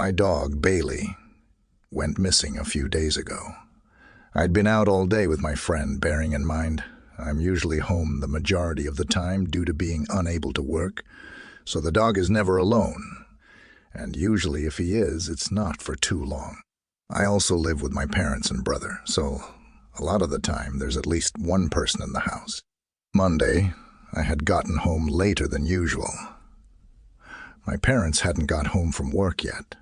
My dog, Bailey, went missing a few days ago. I'd been out all day with my friend, bearing in mind I'm usually home the majority of the time due to being unable to work, so the dog is never alone, and usually if he is, it's not for too long. I also live with my parents and brother, so a lot of the time there's at least one person in the house. Monday, I had gotten home later than usual. My parents hadn't got home from work yet,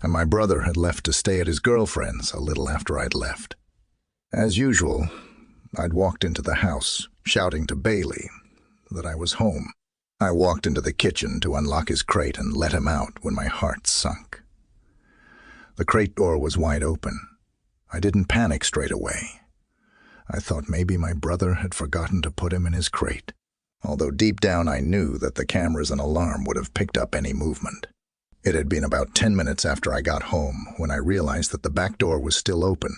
and my brother had left to stay at his girlfriend's a little after I'd left. As usual, I'd walked into the house, shouting to Bailey that I was home. I walked into the kitchen to unlock his crate and let him out when my heart sunk. The crate door was wide open. I didn't panic straight away. I thought maybe my brother had forgotten to put him in his crate, although deep down I knew that the cameras and alarm would have picked up any movement. It had been about 10 minutes after I got home when I realized that the back door was still open.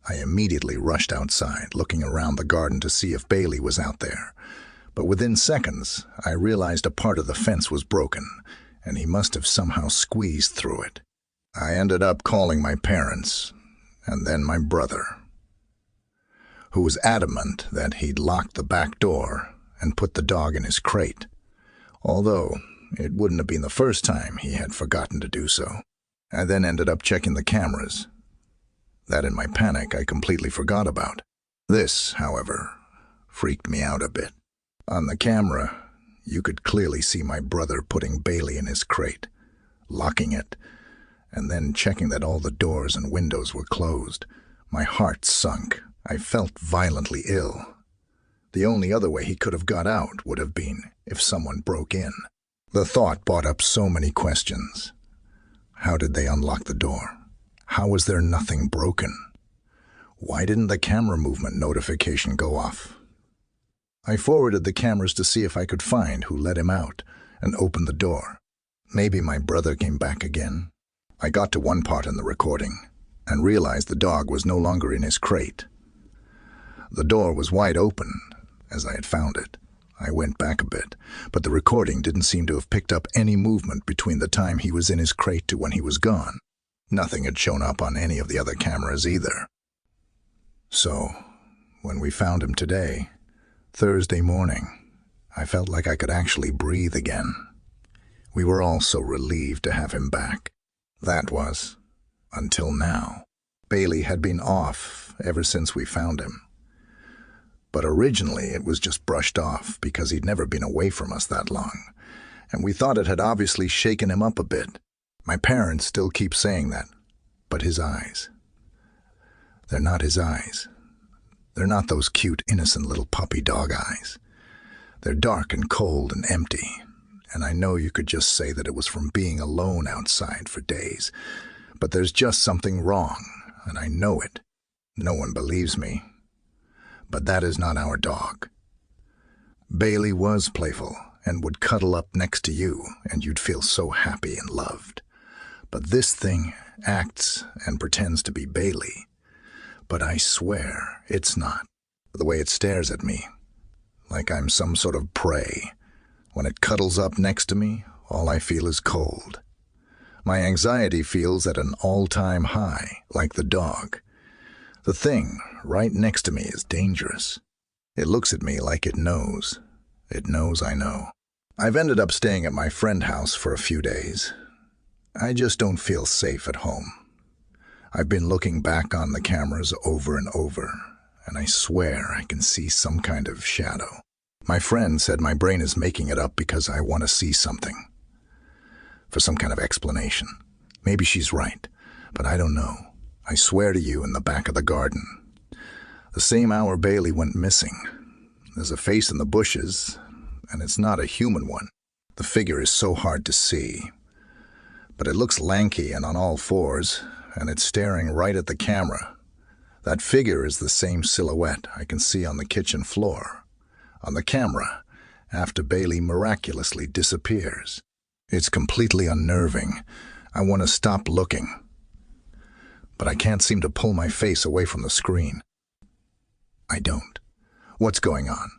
I immediately rushed outside, looking around the garden to see if Bailey was out there. But within seconds, I realized a part of the fence was broken, and he must have somehow squeezed through it. I ended up calling my parents, and then my brother, who was adamant that he'd locked the back door and put the dog in his crate, although it wouldn't have been the first time he had forgotten to do so. I then ended up checking the cameras. That in my panic I completely forgot about. This, however, freaked me out a bit. On the camera, you could clearly see my brother putting Bailey in his crate, locking it, and then checking that all the doors and windows were closed. My heart sunk. I felt violently ill. The only other way he could have got out would have been if someone broke in. The thought brought up so many questions. How did they unlock the door? How was there nothing broken? Why didn't the camera movement notification go off? I forwarded the cameras to see if I could find who let him out and opened the door. Maybe my brother came back again. I got to one part in the recording and realized the dog was no longer in his crate. The door was wide open, as I had found it. I went back a bit, but the recording didn't seem to have picked up any movement between the time he was in his crate to when he was gone. Nothing had shown up on any of the other cameras either. So, when we found him today, Thursday morning, I felt like I could actually breathe again. We were all so relieved to have him back. That was, until now. Bailey had been off ever since we found him. But originally it was just brushed off because he'd never been away from us that long, and we thought it had obviously shaken him up a bit. My parents still keep saying that, but his eyes. They're not his eyes. They're not those cute, innocent little puppy dog eyes. They're dark and cold and empty, and I know you could just say that it was from being alone outside for days, but there's just something wrong, and I know it. No one believes me. But that is not our dog. Bailey was playful and would cuddle up next to you, and you'd feel so happy and loved. But this thing acts and pretends to be Bailey. But I swear it's not. The way it stares at me, like I'm some sort of prey. When it cuddles up next to me, all I feel is cold. My anxiety feels at an all-time high, like the dog. The thing right next to me is dangerous. It looks at me like it knows. It knows I know. I've ended up staying at my friend's house for a few days. I just don't feel safe at home. I've been looking back on the cameras over and over, and I swear I can see some kind of shadow. My friend said my brain is making it up because I want to see something, for some kind of explanation. Maybe she's right, but I don't know. I swear to you, in the back of the garden, the same hour Bailey went missing, there's a face in the bushes, and it's not a human one. The figure is so hard to see, but it looks lanky and on all fours, and it's staring right at the camera. That figure is the same silhouette I can see on the kitchen floor, on the camera, after Bailey miraculously disappears. It's completely unnerving. I want to stop looking, but I can't seem to pull my face away from the screen. I don't. What's going on?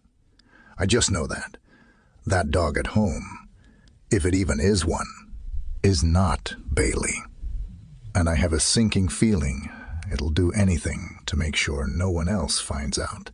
I just know that dog at home, if it even is one, is not Bailey. And I have a sinking feeling it'll do anything to make sure no one else finds out.